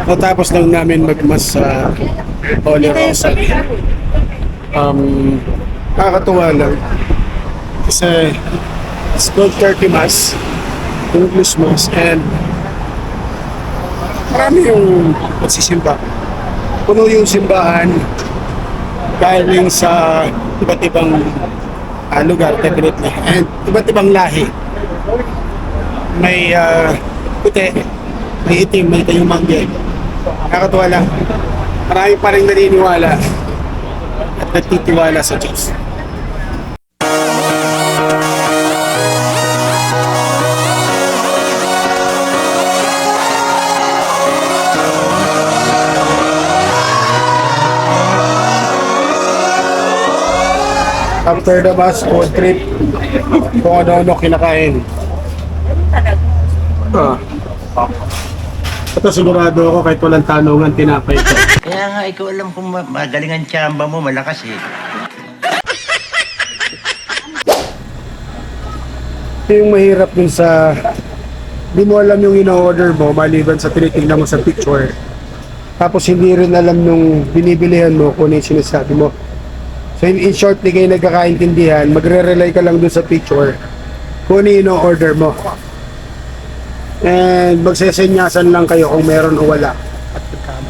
Natapos lang namin magmas sa Holy Rosary. Nakakatuwa lang. Kasi it's 12:30 Mass, English Mass, and marami yung magsisimba. Puno yung simbahan galing sa iba't ibang lugar, definitely. And iba't ibang lahi. May puti, may itim, may kayumangge. Nakakatuwa lang. Marami pa rin naniniwala at nagtitiwala sa Diyos. After the bus, food trip, kung ano-ano kinakain. Ito sigurado ako kahit walang tanungan, tinapay ko. Kaya nga, ikaw alam kung magaling ang tsamba mo, malakas eh. Ito yung mahirap dun sa di mo alam yung ino-order mo maliban sa tinitignan mo sa picture. Tapos hindi rin alam nung binibilihan mo kung ano yung sinasabi mo. So in short, di kayo nagkakaintindihan, magre-rely ka lang dun sa picture kung ano yung ino-order mo. And magsesenyasan lang kayo kung meron o wala at pagkano.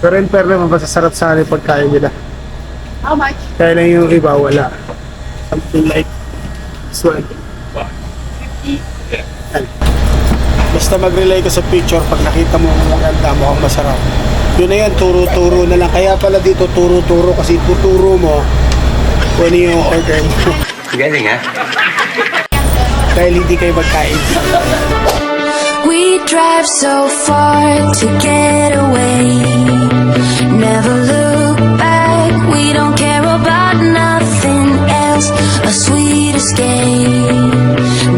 Pero in fair naman, masasarap sana yung pagkain nila. How much? Kaya lang yung iba wala. Something like this one. 50. Yan. Basta mag-relay ka sa picture pag nakita mo ang maganda, mukhang masarap. Yun na yan, turo-turo na lang. Kaya pala dito turo-turo kasi tuturo mo kung ano yung order mo. Galing ha? Dahil hindi kayo magkain. We drive so far to get away. Never look back. We don't care about nothing else. A sweet escape.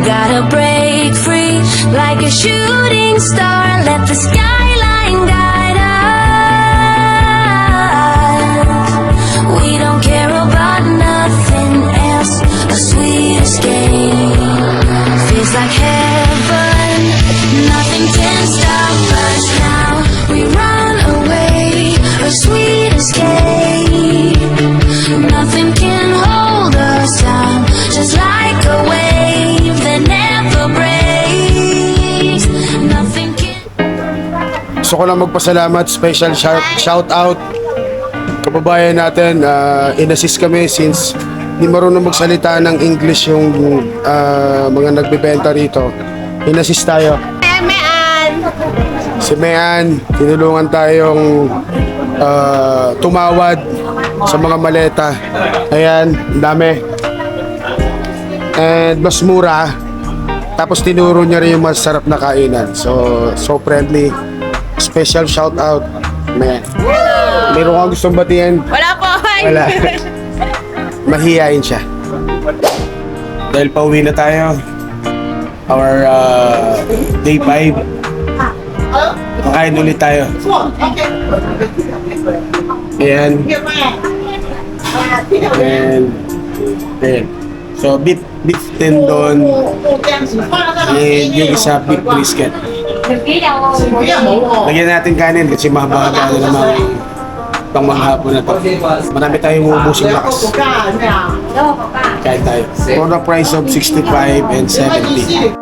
Gotta break free like a shooting star. Let the skyline guide us. We don't care about nothing else. A sweet escape. Feels like heaven. Nothing can stop us now. We run away. A sweet escape. Nothing can hold us down. Just like a wave that never breaks. Nothing can. Gusto ko lang magpasalamat, special shout out kababayan natin. In-assist kami since di marunong magsalita ng English yung mga nagbebenta rito. In-assist tayo. Si Mean, tinulungan tayong tumawad sa mga maleta. Ayan, ang dami. And mas mura. Tapos tinuro niya rin yung masarap na kainan. So friendly. Special shout out, Mean. Meron kang gustong batiin? Wala po. Wala. Mahihain siya. Dahil pauwi na tayo. Our day 5. Makain ulit tayo. Ayan. And ayan. So beef tendon and yung isa beef brisket. Lagyan natin kanin kasi mahaba na naman pang maghapon na to. Marami tayong ubusing lakas. Kain tayo. For the price of 65 and 70.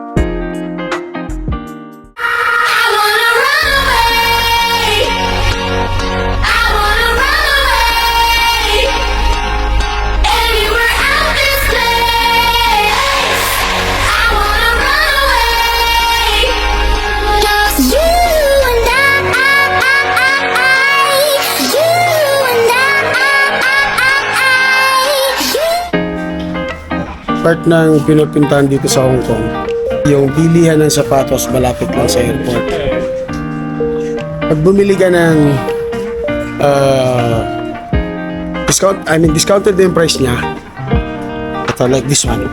Part ng pinupuntahan dito sa Hong Kong, yung bilihan ng sapatos malapit lang sa airport. Pag bumili ka ng discounted yung price niya. Ito, like this one.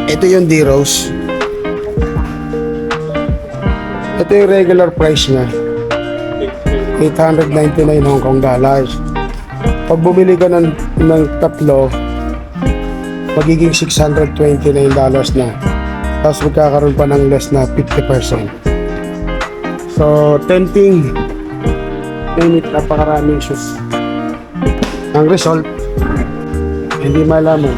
Ito yung D-Rose. Ito yung regular price niya. 899 Hong Kong dollars. Pag bumili ka ng tatlo, magiging $629 na. Tapos magkakaroon pa ng less na 50%. So, tempting. Ngunit napakaraming shoes. Ang result, hindi malaman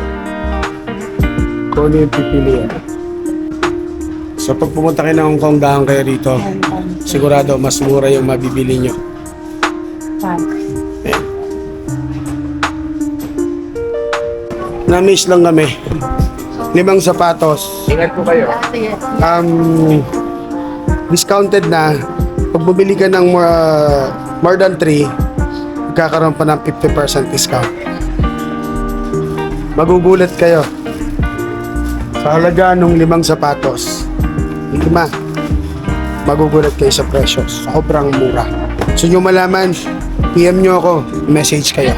kung ano yung pipilian. So, pag pumunta kayo ng Hong Kong, daan kayo rito. Sigurado, mas mura yung mabibili nyo. Ayan. Na-miss lang kami. 5 sapatos. Ingat po kayo. Discounted na. Pag bumili ka ng more than 3, magkakaroon pa ng 50% discount. Magugulat kayo sa halaga ng 5 sapatos. 5. Magugulat kayo sa presyo. Sobrang mura. So nyo malaman, PM nyo ako, message kayo.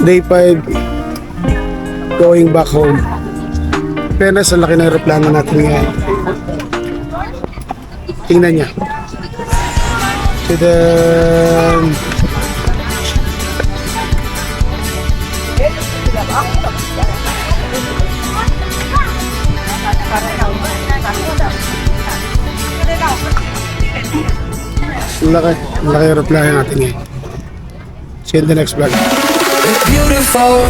Day 5, going back home. Pero sa laki ng aeroplano natin ngayon. Tingnan niya. Tadaan! Laki aeroplano natin ngayon. See you in the next vlog. Beautiful.